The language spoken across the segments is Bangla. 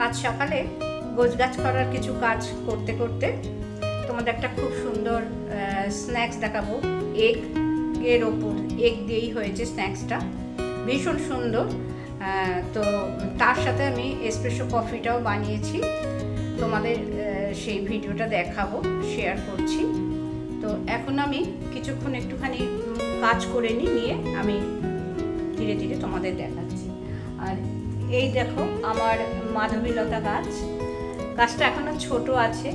আজ সকালে গোছগাছ করার কিছু কাজ করতে করতে তোমাদের একটা খুব সুন্দর স্ন্যাক্স দেখাবো। এগের ওপর এগ দিয়েই হয়েছে স্ন্যাক্সটা, ভীষণ সুন্দর। তো তার সাথে আমি এসপ্রেসো কফিটাও বানিয়েছি, তোমাদের সেই ভিডিওটা দেখাবো, শেয়ার করছি। তো এখন আমি কিছুক্ষণ একটুখানি কাজ করে নিয়ে আমি ধীরে ধীরে তোমাদের দেখাচ্ছি। আর এই দেখো আমার মাধবীলতা গাছটা এখনো ছোট আছে,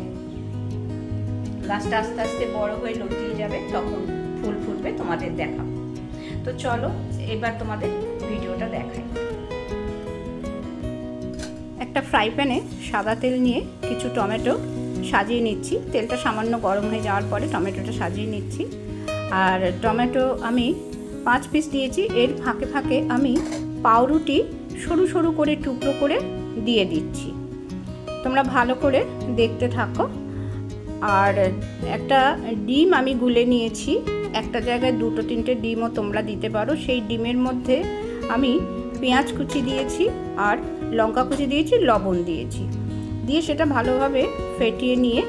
গাছটা আস্তে আস্তে বড় হয়ে লতিয়ে যাবে, তখন ফুল ফুটবে, তোমাদের দেখাবো। তো চলো এবার তোমাদের ভিডিওটা দেখাই। একটা ফ্রাই প্যানে সাদা তেল নিয়ে কিছু টমেটো সাজিয়ে নিচ্ছি। তেলটা সামান্য গরম হয়ে যাওয়ার পরে টমেটোটা সাজিয়ে নিচ্ছি। আর টমেটো আমি 5 পিস দিয়েছি। এর ফাঁকে ফাঁকে আমি পাউরুটি সরু সরু করে টুকরো করে দিয়ে দিচ্ছি। তোমরা ভালো করে দেখতে থাকো। আর একটা ডিম আমি গুলে নিয়েছি, একটা জায়গায় 2-3টে ডিমও তোমরা দিতে পারো। সেই ডিমের মধ্যে আমি পেঁয়াজ কুচি দিয়েছি আর লঙ্কা কুচি দিয়েছি, লবণ দিয়েছি, দিয়ে সেটা ভালোভাবে ফেটিয়ে নিয়ে,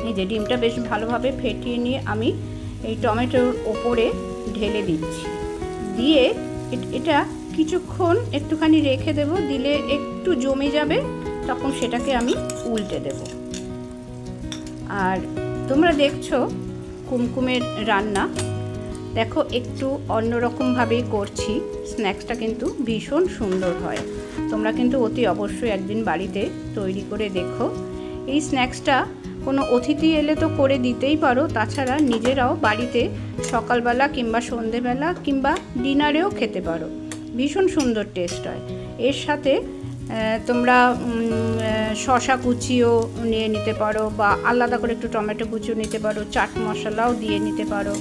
এই যে ডিমটা বেশ ভালোভাবে ফেটিয়ে নিয়ে আমি এই টমেটোর ওপরে ঢেলে দিচ্ছি। দিয়ে এটা কিছুক্ষণ একটুখানি রেখে দেব, দিলে একটু জমে যাবে, তখন সেটাকে আমি উল্টে দেব। আর তোমরা দেখছো কুমকুমের রান্না, দেখো একটু অন্যরকমভাবেই করছি। স্ন্যাক্সটা কিন্তু ভীষণ সুন্দর হয়। তোমরা কিন্তু অতি অবশ্যই একদিন বাড়িতে তৈরি করে দেখো। এই স্ন্যাক্সটা কোনো অতিথি এলে তো করে দিতেই পারো, তাছাড়া নিজেরাও বাড়িতে সকালবেলা কিংবা সন্ধেবেলা কিংবা ডিনারেও খেতে পারো। ভীষণ সুন্দর টেস্ট হয়। এর সাথে তোমরা শসা কুচিও নিয়ে নিতে পারো, বা আলাদা করে একটু টমেটো কুচিও নিতে পারো, চাট মশলাও দিয়ে নিতে পারো।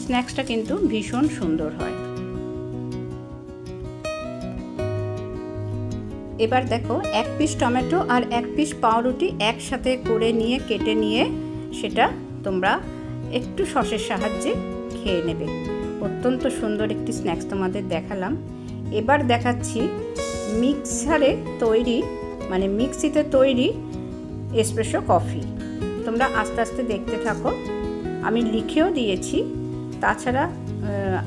স্ন্যাক্সটা কিন্তু ভীষণ সুন্দর হয়। এবার দেখো 1 পিস টমেটো আর 1 পিস পাউরুটি একসাথে করে নিয়ে কেটে নিয়ে সেটা তোমরা একটু সসের সাহায্যে খেয়ে নেবে। অত্যন্ত সুন্দর একটি স্ন্যাক্স তোমাদের দেখালাম। এবার দেখাচ্ছি মিক্সারে তৈরি, মানে মিক্সিতে তৈরি এসপ্রেসো কফি। তোমরা আস্তে আস্তে দেখতে থাকো। আমি লিখেও দিয়েছি, তাছাড়া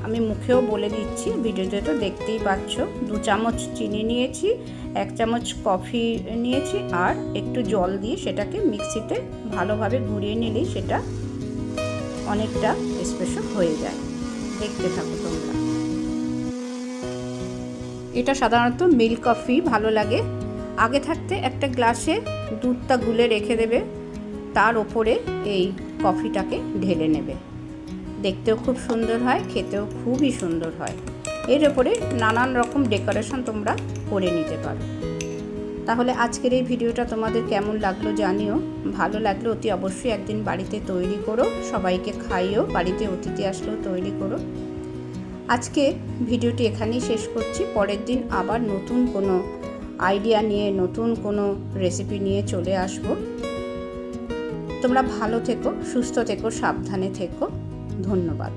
আমি মুখেও বলে দিচ্ছি, ভিডিওতে তো দেখতেই পাচ্ছ। 2 চামচ চিনি নিয়েছি, 1 চামচ কফি নিয়েছি, আর একটু জল দিয়ে সেটাকে মিক্সিতে ভালোভাবে ঘুরিয়ে নিলেই সেটা অনেকটা এসপ্রেসো হয়ে যায়। দেখতে থাকো তোমরা। এটা সাধারণত মিল্ক কফি ভালো লাগে। আগে থাকতে একটা গ্লাসে দুধটা গুলে রেখে দেবে, তার ওপরে এই কফিটাকে ঢেলে নেবে। দেখতেও খুব সুন্দর হয়, খেতেও খুবই সুন্দর হয়। এর ওপরে নানান রকম ডেকোরেশন তোমরা করে নিতে পারো। তাহলে আজকের এই ভিডিওটা তোমাদের কেমন লাগলো জানিও। ভালো লাগলে অতি অবশ্যই একদিন বাড়িতে তৈরি করো, সবাইকে খাইও, বাড়িতে অতিথি আসলেও তৈরি করো। আজকে ভিডিওটি এখানেই শেষ করছি। পরের দিন আবার নতুন কোনো আইডিয়া নিয়ে, নতুন কোনো রেসিপি নিয়ে চলে আসব। তোমরা ভালো থেকো, সুস্থ থেকো, সাবধানে থেকো। ধন্যবাদ।